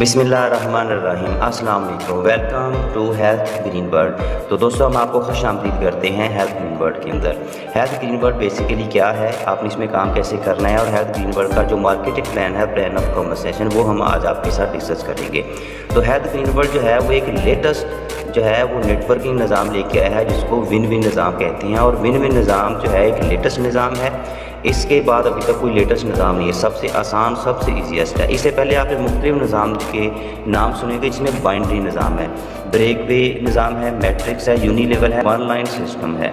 बिस्मिल्लाहिर्रहमानिर्रहीम। अस्सलाम वालेकुम। Welcome to health green world. तो दोस्तों, हम आपको खुशामदीद करते हैं हेल्थ ग्रीन वर्ल्ड के अंदर। हेल्थ ग्रीन वर्ल्ड बेसिकली क्या है, आपने इसमें काम कैसे करना है, और हेल्थ ग्रीन वर्ल्ड का जो मार्केटिंग प्लान है, प्लान ऑफ कन्वर्सेशन, वो हम आज आपके साथ डिस्कस करेंगे। तो हेल्थ ग्रीन वर्ल्ड जो है वो एक लेटेस्ट जो है वो नेटवर्किंग निज़ाम लेके आया है, जिसको विन विन निज़ाम कहते हैं। और विन विन निज़ाम जो है एक लेटेस्ट निज़ाम है। इसके बाद अभी तक कोई लेटेस्ट निज़ाम नहीं है, सबसे आसान, सबसे ईजीएस्ट है। इससे पहले आपने मुख्तलिफ निज़ाम के नाम सुनेंगे, जिसमें बाइनरी निज़ाम है, ब्रेक वे निज़ाम है, मैट्रिक्स है, यूनिलेवल है, वन लाइन सिस्टम है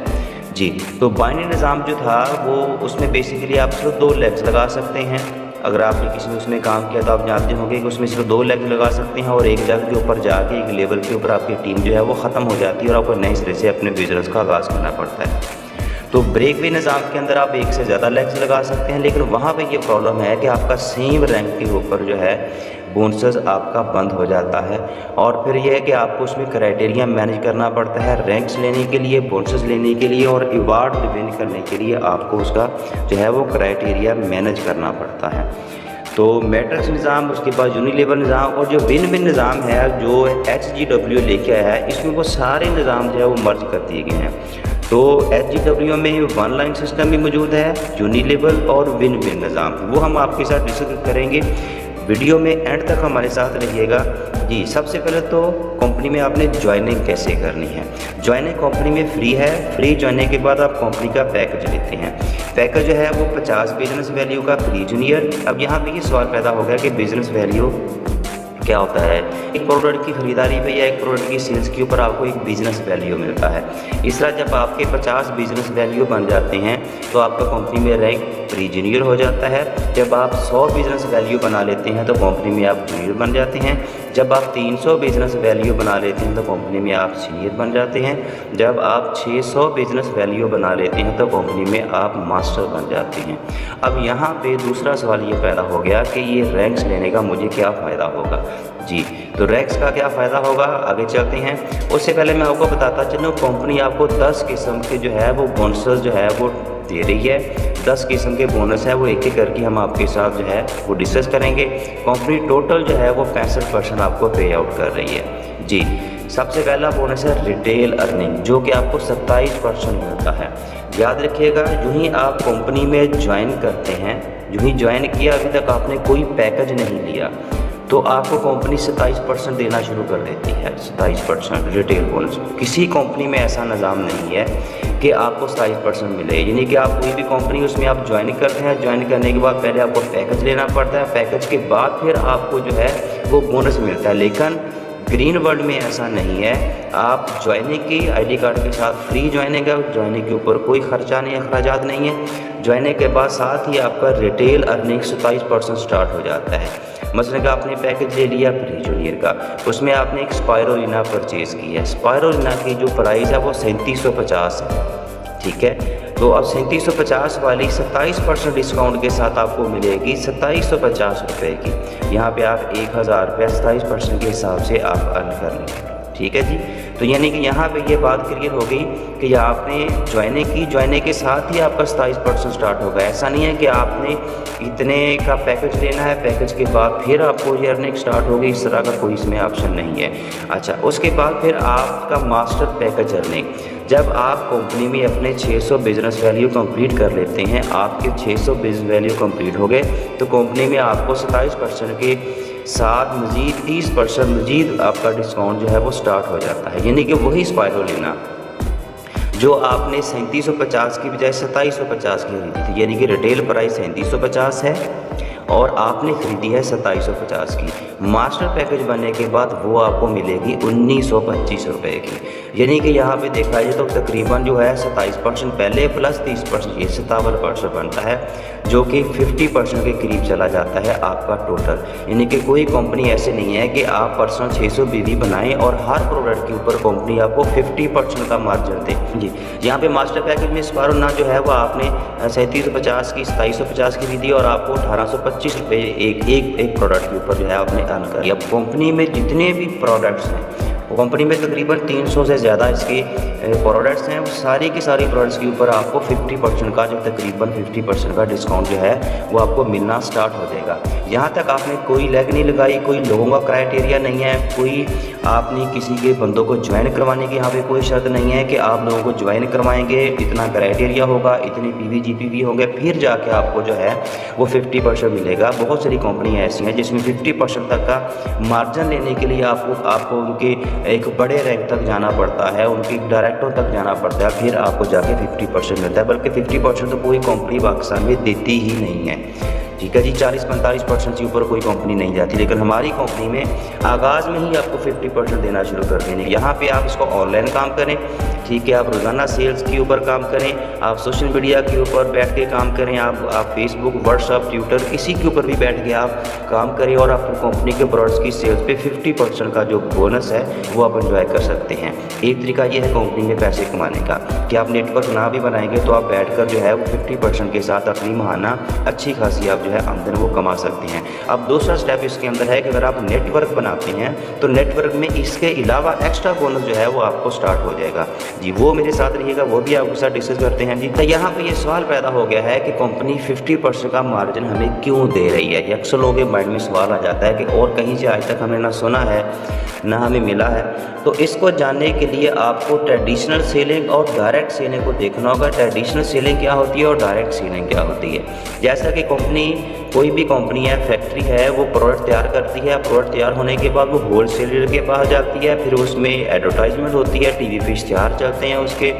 जी। तो बाइनरी निज़ाम जो था वो उसमें बेसिकली आप सिर्फ 2 लेग्स लगा सकते हैं। अगर आपने किसी ने उसमें काम किया तो आप जानते होंगे कि उसमें सिर्फ 2 लेग लगा सकते हैं, और एक जगह के ऊपर जाके एक लेवल के ऊपर आपकी टीम जो है वो ख़त्म हो जाती है और आपको नए सिरे से अपने बिजनेस का आगाज़ करना पड़ता है। तो ब्रेक वे निज़ाम के अंदर आप एक से ज़्यादा लेग्स लगा सकते हैं, लेकिन वहाँ पे ये प्रॉब्लम है कि आपका सेम रैंक के ऊपर जो है बोनसेस आपका बंद हो जाता है। और फिर यह है कि आपको उसमें क्राइटेरिया मैनेज करना पड़ता है, रैंक्स लेने के लिए, बोनसेस लेने के लिए और अवार्ड विन करने के लिए आपको उसका जो है वो क्राइटेरिया मैनेज करना पड़ता है। तो मैट्रिक्स निज़ाम, उसके बाद यूनिलेवल निज़ाम, और जो विन विन निज़ाम है जो HGW लेके आया है, इसमें वो सारे निज़ाम जो है वो मर्ज कर दिए गए हैं। तो HGW में वन लाइन सिस्टम भी मौजूद है, यूनिलेवल और विन विन निज़ाम, वो हम आपके साथ डिस्कस करेंगे। वीडियो में एंड तक हमारे साथ रहिएगा जी। सबसे पहले तो कंपनी में आपने ज्वाइनिंग कैसे करनी है। ज्वाइनिंग कंपनी में फ्री है। फ्री ज्वाइनिंग के बाद आप कंपनी का पैकेज लेते हैं। पैकेज जो है वो 50 बिजनेस वैल्यू का फ्री जूनियर। अब यहाँ पे ये सवाल पैदा हो गया कि बिज़नेस वैल्यू क्या होता है। एक प्रोडक्ट की खरीदारी पे या एक प्रोडक्ट की सेल्स के ऊपर आपको एक बिज़नेस वैल्यू मिलता है। इस तरह जब आपके 50 बिज़नेस वैल्यू बन जाते हैं तो आपका कंपनी में रैंक प्री जूनियर हो जाता है। जब आप 100 बिज़नेस वैल्यू बना लेते हैं तो कंपनी में आप जूनियर बन जाते हैं। जब आप 300 बिज़नेस वैल्यू बना लेते हैं तो कंपनी में आप सीनियर बन जाते हैं। जब आप 600 बिज़नेस वैल्यू बना लेते हैं तो कंपनी में आप मास्टर बन जाते हैं। अब यहाँ पे दूसरा सवाल ये पैदा हो गया कि ये रैंक्स लेने का मुझे क्या फ़ायदा होगा जी। तो रैंक्स का क्या फ़ायदा होगा, आगे चलते हैं। उससे पहले मैं आपको बताता चलूँ, कंपनी आपको 10 किस्म के जो है वो बोनसेस जो है वो दे रही है। 10 किस्म के बोनस है, वो एक एक करके हम आपके साथ जो है वो डिस्कस करेंगे। कंपनी टोटल जो है वो 65% आपको पे आउट कर रही है जी। सबसे पहला बोनस है रिटेल अर्निंग, जो कि आपको 27% मिलता है। याद रखिएगा, जो ही आप कंपनी में ज्वाइन करते हैं, जो ही ज्वाइन किया, अभी तक आपने कोई पैकेज नहीं लिया, तो आपको कंपनी 27% देना शुरू कर देती है। 27% रिटेल बोनस। किसी कंपनी में ऐसा निज़ाम नहीं है कि आपको 27% मिले। यानी कि आप कोई भी कंपनी, उसमें आप ज्वाइन करते हैं, ज्वाइन करने के बाद पहले आपको पैकेज लेना पड़ता है, पैकेज के बाद फिर आपको जो है वो बोनस मिलता है। लेकिन ग्रीन वर्ल्ड में ऐसा नहीं है। आप ज्वाइनिंग की ID कार्ड के साथ फ्री ज्वाइनिंग है, ज्वाइनिंग के ऊपर कोई खर्चा नहीं, अखराजात नहीं है। ज्वाइनिंग के बाद साथ ही आपका रिटेल अर्निंग 27% स्टार्ट हो जाता है। मसलन का आपने पैकेज ले लिया प्री जूनियर का, उसमें आपने एक स्पायरोलिना परचेज़ की है। स्पायरोलिना की जो प्राइस है वो 3750 है, ठीक है। तो अब 3750 वाली 27% डिस्काउंट के साथ आपको मिलेगी 2750 रुपये की। यहाँ पे आप 1000 रुपये 27% के हिसाब से आप अर्न कर लें, ठीक है जी। तो यानी कि यहाँ पे ये बात क्लियर हो गई कि आपने ज्वाइनिंग की, ज्वाइनिंग के साथ ही आपका 27% स्टार्ट होगा। ऐसा नहीं है कि आपने इतने का पैकेज लेना है, पैकेज के बाद फिर आपको ये अर्निंग स्टार्ट होगी, इस तरह का कोई इसमें ऑप्शन नहीं है। अच्छा, उसके बाद फिर आपका मास्टर पैकेज अर्निंग। जब आप कंपनी में अपने 600 बिज़नेस वैल्यू कंप्लीट कर लेते हैं, आपके 600 बिज़नेस वैल्यू कंप्लीट हो गए, तो कंपनी में आपको 27% के साथ मज़ीद 30% मज़ीद आपका डिस्काउंट जो है वो स्टार्ट हो जाता है। यानी कि वही स्पायरोलिना जो आपने 3750 की बजाय 2750 की खरीदी थी, यानी कि रिटेल प्राइस 3750 है और आपने ख़रीदी है 2750 की। मास्टर पैकेज बनने के बाद वो आपको मिलेगी 1925 रुपये की। यानी कि यहाँ पे देखा जाए तो तकरीबन जो है 27% पहले प्लस 30% ये 57% बनता है, जो कि 50% के करीब चला जाता है आपका टोटल। यानी कि कोई कंपनी ऐसे नहीं है कि आप पर्सनल 600 BV बनाएं और हर प्रोडक्ट के ऊपर कंपनी आपको 50% का मार्जिन दे जी। यहाँ पे मास्टर पैकेज में स्पायरोलिना जो है वो आपने 3750 की 2750 की खरीदी और आपको 1825 रुपये एक प्रोडक्ट के ऊपर जो है आपने अर्न कर। अब कंपनी में जितने भी प्रोडक्ट्स हैं वो कंपनी में तकरीबन 300 से ज़्यादा इसके प्रोडक्ट्स हैं। सारी की सारी प्रोडक्ट्स के ऊपर आपको 50% का जो तकरीबन 50% का डिस्काउंट जो है वो आपको मिलना स्टार्ट हो जाएगा। यहाँ तक आपने कोई लैग नहीं लगाई, कोई लोगों का क्राइटेरिया नहीं है, कोई आपने किसी के बंदों को ज्वाइन करवाने की यहाँ पे कोई शर्त नहीं है कि आप लोगों को ज्वाइन करवाएंगे, इतना क्राइटेरिया होगा, इतनी PV GPV होंगे, फिर जाके आपको जो है वो 50% मिलेगा। बहुत सारी कंपनियाँ ऐसी हैं जिसमें 50% तक का मार्जिन लेने के लिए आपको उनके एक बड़े रैंक तक जाना पड़ता है, उनकी डायरेक्टर तक जाना पड़ता है, फिर आपको जाके 50% मिलता है। बल्कि 50% तो कोई कंपनी पाकिस्तान में देती ही नहीं है। ठीक है जी, 40-45% से ऊपर कोई कंपनी नहीं जाती, लेकिन हमारी कंपनी में आगाज़ में ही आपको 50% देना शुरू कर देंगे। यहाँ पे आप इसको ऑनलाइन काम करें, ठीक है, आप रोज़ाना सेल्स के ऊपर काम करें, आप सोशल मीडिया के ऊपर बैठ के काम करें, आप फेसबुक, व्हाट्सअप, ट्विटर, किसी के ऊपर भी बैठ के आप काम करें और अपनी कंपनी के प्रोडक्ट्स की सेल्स पे 50% का जो बोनस है वो आप एंजॉय कर सकते हैं। एक तरीका ये है कंपनी में पैसे कमाने का कि आप नेटवर्क ना भी बनाएंगे तो आप बैठ कर जो है वो 50% के साथ अपनी माहाना अच्छी खासी आप जो है आमदन वो कमा सकते हैं। अब दूसरा स्टेप इसके अंदर है कि अगर आप नेटवर्क बनाते हैं तो नेटवर्क में इसके अलावा एक्स्ट्रा बोनस जो है वो आपको स्टार्ट हो जाएगा जी। वो मेरे साथ रहिएगा, वो भी आपके साथ डिस्कस करते हैं जी। तो यहाँ पे ये सवाल पैदा हो गया है कि कंपनी 50% का मार्जिन हमें क्यों दे रही है। अक्सर लोगों के माइंड में सवाल आ जाता है कि और कहीं से आज तक हमने ना सुना है ना हमें मिला है। तो इसको जानने के लिए आपको ट्रेडिशनल सेलिंग और डायरेक्ट सेलिंग को देखना होगा। ट्रेडिशनल सेलिंग क्या होती है और डायरेक्ट सेलिंग क्या होती है। जैसा कि कोई भी कंपनी है, फैक्ट्री है, वो प्रोडक्ट तैयार करती है, प्रोडक्ट तैयार होने के बाद वो होल सेलर के पास जाती है, फिर उसमें एडवर्टाइजमेंट होती है, टीवी पे इश्तिहार चलते हैं उसके,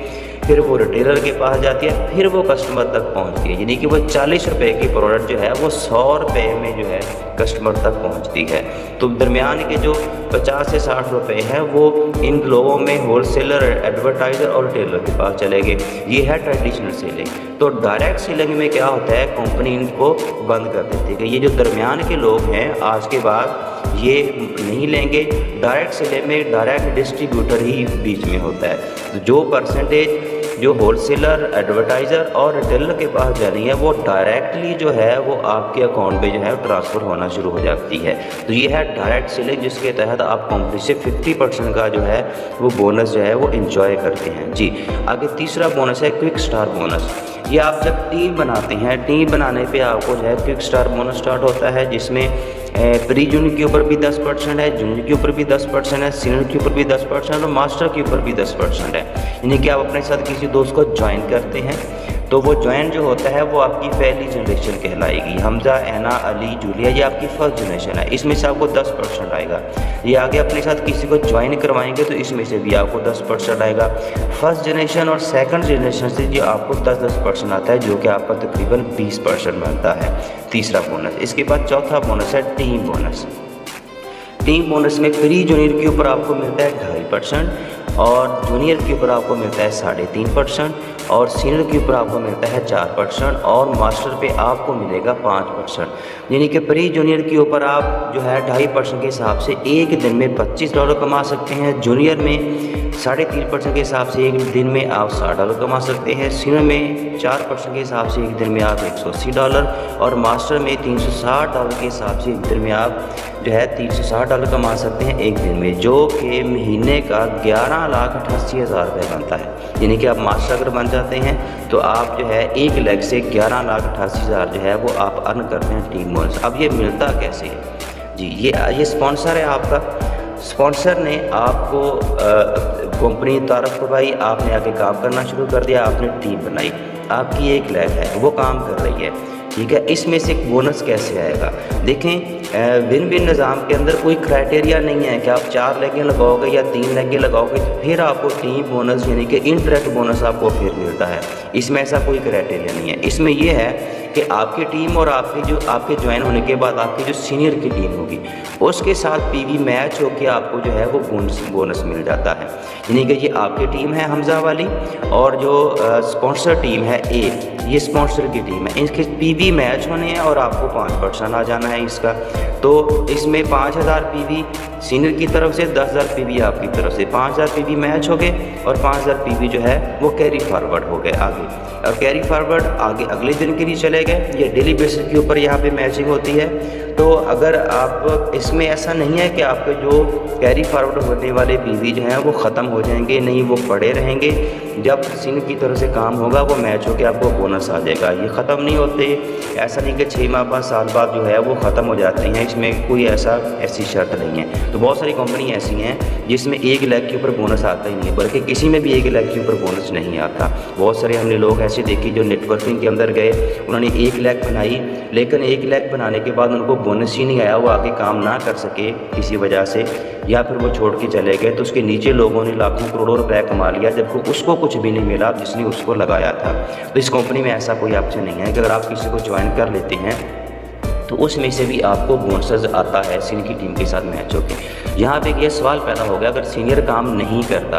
फिर वो रिटेलर के पास जाती है, फिर वो कस्टमर तक पहुंचती है। यानी कि वो 40 रुपये की प्रोडक्ट जो है वो 100 रुपये में जो है कस्टमर तक पहुंचती है। तो दरमियान के जो 50 से 60 रुपये हैं वो इन लोगों में होलसेलर, एडवर्टाइज़र और रिटेलर के पास चले गए। ये है ट्रेडिशनल सेलिंग। तो डायरेक्ट सेलिंग में क्या होता है, कंपनी इनको बंद कर देती है कि ये जो दरमियान के लोग हैं आज के बाद ये नहीं लेंगे। डायरेक्ट सेलिंग में डायरेक्ट डिस्ट्रीब्यूटर ही बीच में होता है। तो जो परसेंटेज जो होलसेलर, एडवर्टाइज़र और रिटेलर के पास जानी है वो डायरेक्टली जो है वो आपके अकाउंट में जो है ट्रांसफ़र होना शुरू हो जाती है। तो ये है डायरेक्ट सेलिंग, जिसके तहत आप कंपनी से 50% का जो है वो बोनस जो है वो इंजॉय करते हैं जी। आगे तीसरा बोनस है क्विक स्टार बोनस। ये आप जब टीम बनाते हैं, टीम बनाने पे आपको जो है क्विक स्टार बोनस स्टार्ट होता है, जिसमें प्री जूनियर के ऊपर भी 10% है, जूनियर के ऊपर भी 10% है, सीनियर के ऊपर भी 10% और मास्टर के ऊपर भी 10% है। यानी कि आप अपने साथ किसी दोस्त को ज्वाइन करते हैं तो वो ज्वाइन जो होता है वो आपकी पहली जनरेशन कहलाएगी। हमजा, ऐना, अली, जूलिया, ये आपकी फर्स्ट जनरेशन है, इसमें से आपको 10% आएगा। ये आगे अपने साथ किसी को ज्वाइन करवाएंगे तो इसमें से भी आपको 10% आएगा। फर्स्ट जनरेशन और सेकंड जनरेशन से जो आपको 10% आता है, जो कि आपका तकरीबन 20% बनता है। तीसरा बोनस। इसके बाद चौथा बोनस है टीम बोनस। टीम बोनस में प्री जूनियर के ऊपर आपको मिलता है 2.5% और जूनियर के ऊपर आपको मिलता है 3.5% और सीनियर के ऊपर आपको मिलता है 4% और मास्टर पे आपको मिलेगा 5%। यानी कि प्री जूनियर के ऊपर आप जो है 2.5% के हिसाब से एक दिन में $25 कमा सकते हैं। जूनियर में 3.5% के हिसाब से एक दिन में आप $60 कमा सकते हैं। सीनियर में 4% के हिसाब से एक दिन में आप $180 और मास्टर में $360 के हिसाब से एक दिन में आप जो है $360 कमा सकते हैं एक दिन में, जो कि महीने का 11,88,000 रुपये बनता है। यानी कि आप मास्टर अगर बन जाते हैं तो आप जो है एक लेग से 11,88,000 जो है वो आप अर्न करते हैं टीम बोनस। अब ये मिलता कैसे है जी, ये स्पॉन्सर है आपका। स्पॉन्सर ने आपको कंपनी तारफ़ करवाई, आपने आके काम करना शुरू कर दिया, आपने टीम बनाई, आपकी एक लेग है वो काम कर रही है, ठीक है। इसमें से बोनस कैसे आएगा? देखें, विन विन निज़ाम के अंदर कोई क्राइटेरिया नहीं है कि आप 4 लेगें लगाओगे या 3 लेगें लगाओगे तो फिर आपको टीम बोनस यानी कि इनडायरेक्ट बोनस आपको फिर मिलता है। इसमें ऐसा कोई क्राइटेरिया नहीं है। इसमें यह है कि आपकी टीम और आपके ज्वाइन होने के बाद आपकी जो सीनियर की टीम होगी उसके साथ PV मैच होकर आपको जो है वो बोनस मिल जाता है। यानी कि ये आपकी टीम है हमजा वाली और जो स्पॉन्सर टीम है ये स्पॉन्सर की टीम है, इनके PV मैच होने हैं और आपको 5% आ जाना है इसका। तो इसमें 5,000 PV सीनियर की तरफ से, 10,000 PV आपकी तरफ से, 5,000 PV मैच हो गए और 5,000 PV जो है वो कैरी फॉरवर्ड हो गए आगे, और कैरी फॉरवर्ड आगे अगले दिन के लिए चले गए। ये डेली बेसिस के ऊपर यहाँ पे मैचिंग होती है। तो अगर आप इसमें ऐसा नहीं है कि आपके जो कैरी फॉरवर्ड होने वाले पीवी जो हैं वो ख़त्म हो जाएंगे, नहीं वो पड़े रहेंगे। जब सीन की तरफ से काम होगा वो मैच होकर आपको बोनस आ जाएगा। ये ख़त्म नहीं होते, ऐसा नहीं कि 6 माह बाद साल बाद जो है वो ख़त्म हो जाते हैं, इसमें कोई ऐसी शर्त नहीं है। तो बहुत सारी कंपनी ऐसी हैं जिसमें 1 लाख के ऊपर बोनस आता ही नहीं है, बल्कि किसी में भी 1 लाख के ऊपर बोनस नहीं आता। बहुत सारे हमने लोग ऐसे देखे जो नेटवर्किंग के अंदर गए, उन्होंने 1 लाख बनाई, लेकिन 1 लाख बनाने के बाद उनको बोनस ही नहीं आया, वो आगे काम ना कर सके किसी वजह से, या फिर वो छोड़ के चले गए। तो उसके नीचे लोगों ने लाखों करोड़ों रुपए कमा लिया, जबकि उसको कुछ भी नहीं मिला जिसने उसको लगाया था। तो इस कंपनी में ऐसा कोई ऑप्शन नहीं है कि अगर आप किसी को ज्वाइन कर लेते हैं तो उसमें से भी आपको बोनस आता है सीनियर की टीम के साथ मैच होकर। यहाँ पे ये सवाल पैदा हो गया, अगर सीनियर काम नहीं करता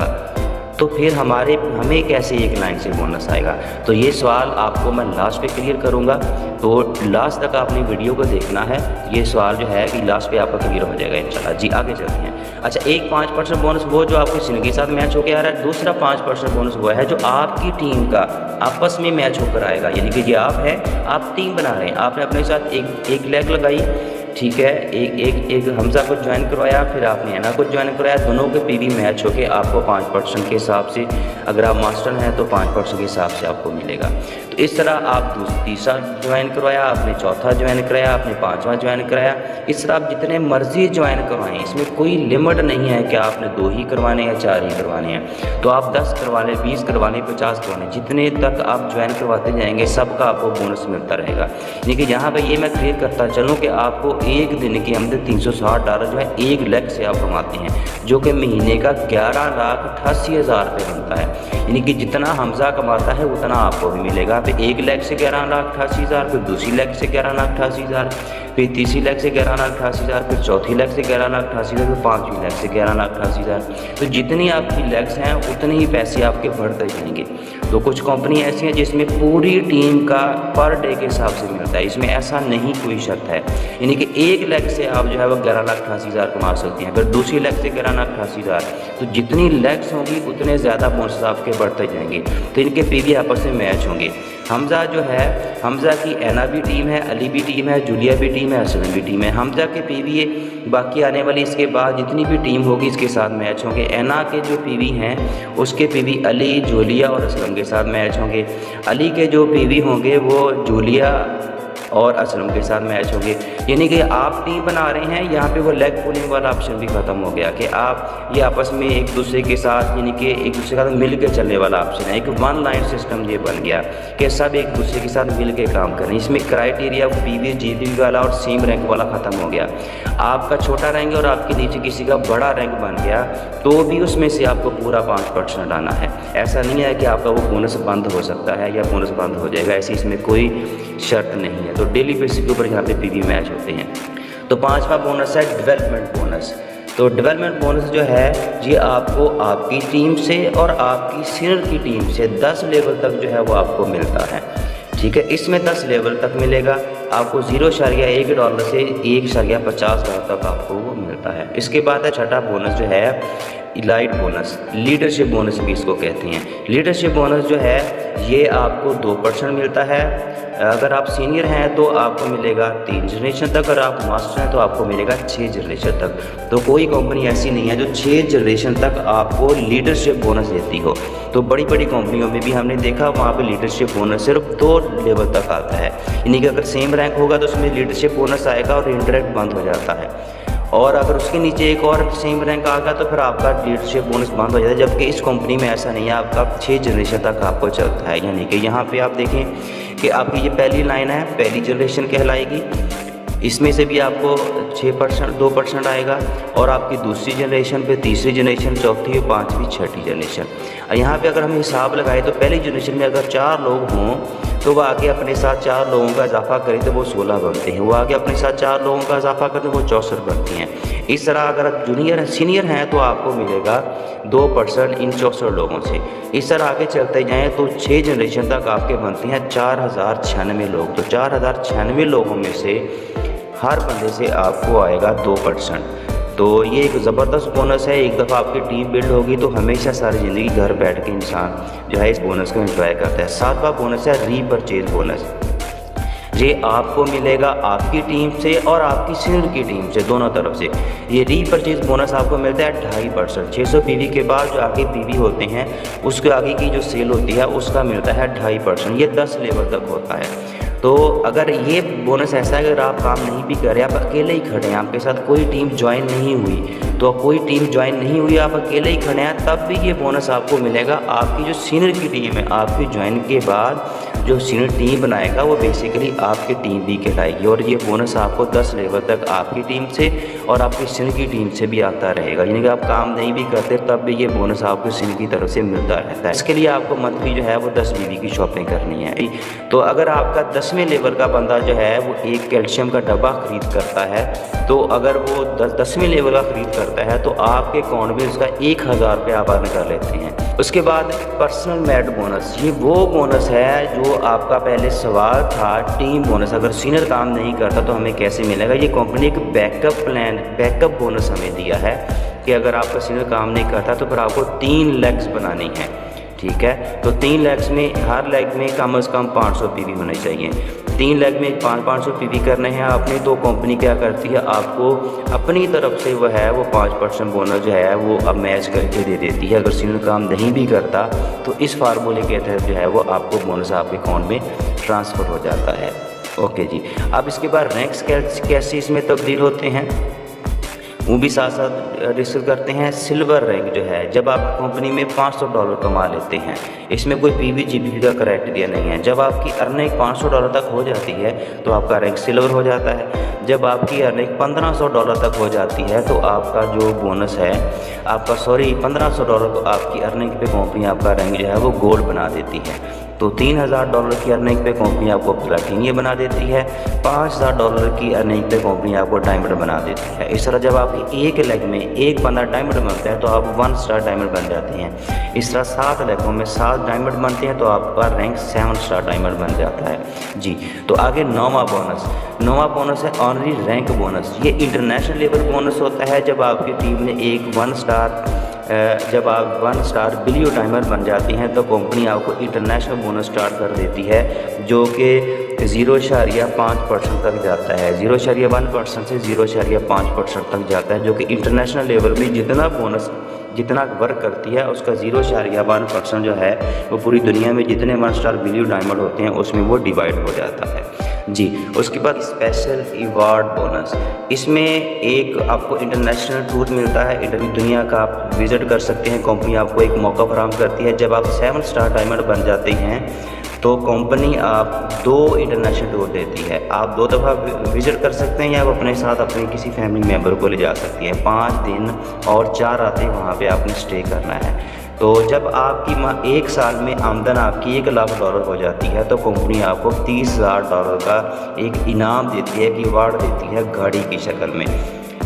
तो फिर हमें कैसे 1 लाख से बोनस आएगा? तो ये सवाल आपको मैं लास्ट पे क्लियर करूँगा, तो लास्ट तक आपने वीडियो को देखना है। ये सवाल जो है कि लास्ट पे आपका क्लियर हो जाएगा इंशाल्लाह। जी आगे चलते हैं। अच्छा, एक 5% बोनस वो जो आपको सीनियर के साथ मैच होकर आ रहा है, दूसरा 5% बोनस वो है जो आपकी टीम का आपस में मैच होकर आएगा। यानी कि ये आप है, आप टीम बना रहे हैं, आपने अपने साथ एक लेग लगाई, ठीक है, एक हमजा को ज्वाइन करवाया, फिर आपने ऐना को ज्वाइन करवाया, दोनों के पीवी मैच होके आपको 5% के हिसाब से, अगर आप मास्टर हैं तो 5% के हिसाब से आपको मिलेगा। तो इस तरह आप तीसरा ज्वाइन करवाया, आपने चौथा ज्वाइन कराया, आपने 5वां ज्वाइन कराया, इस तरह आप जितने मर्जी ज्वाइन करवाएं, इसमें कोई लिमिट नहीं है कि आपने 2 ही करवाने हैं, 4 ही करवाने हैं। तो आप 10 करवा लें, 20 करवा लें, 50 करवाने, जितने तक आप ज्वाइन करवाते जाएंगे सबका आपको बोनस मिलता रहेगा। लेकिन यहाँ पर ये मैं क्लियर करता चलूँ कि आपको एक दिन की आमदन $360 जो है 1 लाख से आप कमाते हैं, जो कि महीने का 11,88,000 रुपये बनता है। यानी कि जितना हमजा कमाता है उतना आपको भी मिलेगा। फिर 1 लाख से 11,88,000, फिर दूसरी लाख से 11,88,000, फिर तीसरी लाख से 11,88,000, फिर चौथी लाख से 11,88,000, फिर 5वीं लाख से 11,88,000। तो जितनी आपकी लैक्स हैं उतने ही पैसे आपके बढ़ते जाएंगे। तो कुछ कंपनी ऐसी हैं जिसमें पूरी टीम का पर डे के हिसाब से मिलता है, इसमें ऐसा नहीं कोई शर्त है। यानी कि 1 लाख से आप जो है वो 11,88,000 कमा सकते हैं, फिर दूसरी लाख से 11,88,000। तो जितनी लैक्स होंगी उतने ज़्यादा बोनस आपके बढ़ते जाएंगे। तो इनके पीवी आपस में मैच होंगे। हमजा जो है, हमजा की ऐना भी टीम है, अली भी टीम है, जूलिया भी टीम है, असलम भी टीम है। हमजा के पीवी बाकी आने वाली इसके बाद जितनी भी टीम होगी इसके साथ मैच होंगे। ऐना के जो पीवी हैं उसके पीवी अली, जूलिया और असलम के साथ मैच होंगे। अली के जो पीवी होंगे वो जूलिया और असलम के साथ मैच होंगे। यानी कि आप टीम बना रहे हैं, यहाँ पे वो लेग पुलिंग वाला ऑप्शन भी ख़त्म हो गया कि आप ये आपस में एक दूसरे के साथ, यानी कि एक दूसरे के साथ मिल के चलने वाला ऑप्शन है। एक 1 लाइन सिस्टम ये बन गया कि सब एक दूसरे के साथ मिल के काम करें। इसमें क्राइटेरिया पीवी जीपी वाला और सेम रैंक वाला ख़त्म हो गया। आपका छोटा रैंक और आपके नीचे किसी का बड़ा रैंक बन गया तो भी उसमें से आपको पूरा 5% आना है। ऐसा नहीं है कि आपका वो बोनस बंद हो सकता है या बोनस बंद हो जाएगा, ऐसी इसमें कोई शर्त नहीं है। तो डेली बेसिस के ऊपर यहाँ पे पीवी मैच होते हैं। तो 5वां बोनस है डेवलपमेंट बोनस। तो डेवलपमेंट बोनस जो है ये आपको आपकी टीम से और आपकी सीनियर की टीम से 10 लेवल तक जो है वो आपको मिलता है, ठीक है। इसमें 10 लेवल तक मिलेगा आपको, $0.1 से $1.50 तक आपको वो मिलता है। इसके बाद है छठा बोनस जो है इलाइट बोनस, लीडरशिप बोनस भी इसको कहते हैं। लीडरशिप बोनस जो है ये आपको 2% मिलता है। अगर आप सीनियर हैं तो आपको मिलेगा 3 जनरेशन तक, अगर आप मास्टर हैं तो आपको मिलेगा 6 जनरेशन तक। तो कोई कंपनी ऐसी नहीं है जो 6 जनरेशन तक आपको लीडरशिप बोनस देती हो। तो बड़ी बड़ी कंपनियों में भी हमने देखा वहाँ पे लीडरशिप बोनस सिर्फ 2 लेवल तक आता है। यानी कि अगर सेम रैंक होगा तो उसमें लीडरशिप बोनस आएगा और इंटरेक्ट बंद हो जाता है, और अगर उसके नीचे एक और सेम रैंक आ गया तो फिर आपका लीडरशिप बोनस बंद हो जाता है। जबकि इस कंपनी में ऐसा नहीं है, आपका 6 जनरेशन तक आपको चलता है। यानी कि यहाँ पे आप देखें कि आपकी ये पहली लाइन है, पहली जनरेशन कहलाएगी, इसमें से भी आपको 6% 2% आएगा, और आपकी दूसरी जनरेशन पे, तीसरी जनरेशन, चौथी, 5वीं, 6ठी जनरेशन। यहाँ पे अगर हम हिसाब लगाएं तो पहली जनरेशन में अगर 4 लोग हों तो वो आगे अपने साथ 4 लोगों का इजाफा करें तो वो 16 बनते हैं, वो आगे अपने साथ 4 लोगों का इजाफा करें तो वो 64 बनती हैं। इस तरह अगर आप सीनियर हैं तो आपको मिलेगा 2% इन 64 लोगों से। इस तरह आगे चलते जाएँ तो 6 जनरेशन तक आपके बनते हैं 4096 लोग। तो 4096 लोगों में से हर बंदे से आपको आएगा 2%। तो ये एक ज़बरदस्त बोनस है। एक दफ़ा आपकी टीम बिल्ड होगी तो हमेशा सारी ज़िंदगी घर बैठ के इंसान जो है इस बोनस को एंजॉय करता है। 7वां बोनस है रीपरचेज बोनस। ये आपको मिलेगा आपकी टीम से और आपकी सीनियर की टीम से, दोनों तरफ से। ये रीपरचेज बोनस आपको मिलता है 2.5%। 600 पीवी के बाद जो आगे पीवी होते हैं उसके आगे की जो सेल होती है उसका मिलता है 2.5%। ये 10 लेवल तक होता है। तो अगर ये बोनस ऐसा है, अगर आप काम नहीं भी कर रहे, आप अकेले ही खड़े हैं, आपके साथ कोई टीम ज्वाइन नहीं हुई, तो कोई टीम ज्वाइन नहीं हुई, आप अकेले ही खड़े हैं, तब भी ये बोनस आपको मिलेगा। आपकी जो सीनियर की टीम है, आपकी ज्वाइन के बाद जो सीनियर टीम बनाएगा वो बेसिकली आपकी टीम भी कहलाएगी, और ये बोनस आपको 10 लेवल तक आपकी टीम से और आपकी सीनियर की टीम से भी आता रहेगा। यानी कि आप काम नहीं भी करते तब भी ये बोनस आपको सीनियर की तरफ से मिलता रहता है। इसके लिए आपको मंथली जो है वो 10 बीबी की शॉपिंग करनी है। तो अगर आपका 10वें लेवल का बंदा जो है वो एक कैल्शियम का डब्बा खरीद करता है, तो अगर वो 10वें लेवल का खरीद करता है तो आपके अकाउंट में उसका 1000 रुपये आप अर्न कर लेते हैं। उसके बाद पर्सनल मेरिट बोनस, ये वो बोनस है जो आपका पहले सवाल था टीम बोनस। अगर सीनियर काम नहीं करता तो हमें कैसे मिलेगा? ये कंपनी एक बैकअप प्लान, बैकअप बोनस हमें दिया है कि अगर आपका सीनियर काम नहीं करता तो फिर आपको 3 लेग्स बनानी है, ठीक है। तो 3 लेग्स में हर लेग में कम से कम 500 पीवी होने चाहिए। 3 लेग में 500 पीवी करने हैं आपने, तो कंपनी क्या करती है, आपको अपनी तरफ से वो है वो 5% बोनस जो है वो अब मैच करके दे देती है। अगर सीनियर काम नहीं भी करता तो इस फार्मूले के तहत जो है वो आपको बोनस आपके अकाउंट में ट्रांसफ़र हो जाता है। ओके जी। अब इसके बाद रैंक्स कैसे इसमें तब्दील होते हैं वो भी साथ साथ डिस्कस करते हैं। सिल्वर रैंक जो है, जब आप कंपनी में $500 कमा लेते हैं, इसमें कोई पीवी जीबीपी का क्राइटेरिया नहीं है। जब आपकी अर्निंग $500 तक हो जाती है तो आपका रैंक सिल्वर हो जाता है। जब आपकी अर्निंग $1500 तक हो जाती है तो आपका जो बोनस है आपका $1500 तो आपकी अर्निंग पे कंपनी आपका रैंक जो है वो गोल्ड बना देती है। तो $3000 की अर्निंग पे कंपनी आपको प्लैटिनियम बना देती है। $5000 की अर्निंग पे कंपनी आपको डायमंड बना देती है। इस तरह जब आपकी एक लेग में एक बंदा डायमंड बनता है तो आप 1 स्टार डायमंड बन जाते हैं। इस तरह 7 लेगों में 7 डायमंड बनते हैं तो आपका रैंक 7 स्टार डायमंड बन जाता है जी। तो आगे 9वां बोनस है ऑनरी रैंक बोनस। ये इंटरनेशनल लेवल बोनस होता है। जब आपकी टीम ने एक 1 स्टार बिलियो डायमंड बन जाती हैं तो कंपनी आपको इंटरनेशनल बोनस स्टार्ट कर देती है, जो कि 0.5% तक जाता है। 0.1% से 0.5% तक जाता है, जो कि इंटरनेशनल लेवल में जितना वर्क करती है उसका 0.1% जो है वो पूरी दुनिया में जितने 1 स्टार बिलियो डायमंड होते हैं उसमें वो डिवाइड हो जाता है जी। उसके बाद स्पेशल अवार्ड बोनस, इसमें एक आपको इंटरनेशनल टूर मिलता है, दुनिया का आप विज़िट कर सकते हैं। कंपनी आपको एक मौका फराहम करती है। जब आप 7 स्टार डायमंड बन जाते हैं तो कंपनी आप 2 इंटरनेशनल टूर देती है। आप 2 दफ़ा विज़िट कर सकते हैं या आप अपने साथ अपने किसी फैमिली मेम्बर को ले जा सकती हैं। 5 दिन और 4 रातें वहाँ पे आपने स्टे करना है। तो जब आपकी 1 साल में आमदन आपकी $1 लाख हो जाती है तो कंपनी आपको $30,000 का एक इनाम देती है, कि अवार्ड देती है गाड़ी की शक्ल में,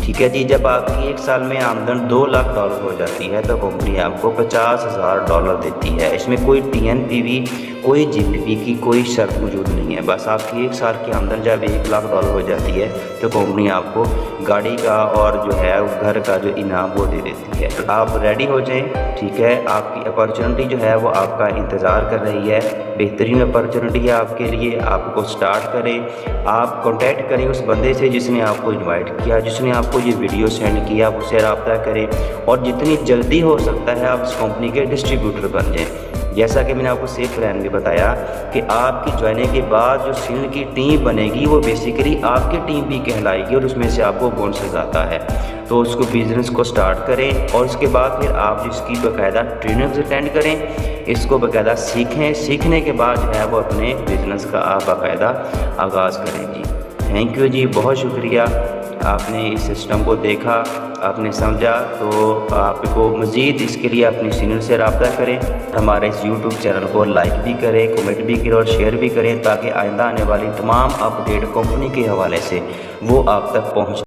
ठीक है जी। जब आपकी 1 साल में आमदन $2 लाख हो जाती है तो कंपनी आपको $50,000 देती है। इसमें कोई TNPV, कोई GPP की कोई शर्त मौजूद नहीं है। बस आपकी 1 साल की आमदन जब $1 लाख हो जाती है तो कंपनी आपको गाड़ी का और जो है घर का जो इनाम वो दे देती है। तो आप रेडी हो जाएं, ठीक है। आपकी अपॉर्चुनिटी जो है वो आपका इंतज़ार कर रही है। बेहतरीन अपॉर्चुनिटी है आपके लिए। आपको स्टार्ट करें, आप कॉन्टैक्ट करें उस बंदे से जिसने आपको इन्वाइट किया, जिसने आपको ये वीडियो सेंड किया, उससे रब्ता करें और जितनी जल्दी हो सकता है आप इस कंपनी के डिस्ट्रीब्यूटर बन जाएँ। जैसा कि मैंने आपको सेफ प्लान में बताया कि आपकी ज्वाइनिंग के बाद जो सीनियर की टीम बनेगी वो बेसिकली आपकी टीम भी कहलाएगी और उसमें से आपको बोनस आता है। तो उसको बिज़नेस को स्टार्ट करें और उसके बाद फिर आप इसकी बाकायदा ट्रेनिंग्स अटेंड करें, इसको बाकायदा सीखें। सीखने के बाद जो है वो अपने बिज़नेस का आप बाकायदा आगाज़ करें जी। थैंक यू जी, बहुत शुक्रिया। आपने इस सिस्टम को देखा, आपने समझा, तो आपको मज़ीद इसके लिए अपने सीनियर से रब्ता करें। हमारे इस YouTube चैनल को लाइक भी करें, कमेंट भी करें और शेयर भी करें, ताकि आइंदा आने वाली तमाम अपडेट कंपनी के हवाले से वो आप तक पहुँच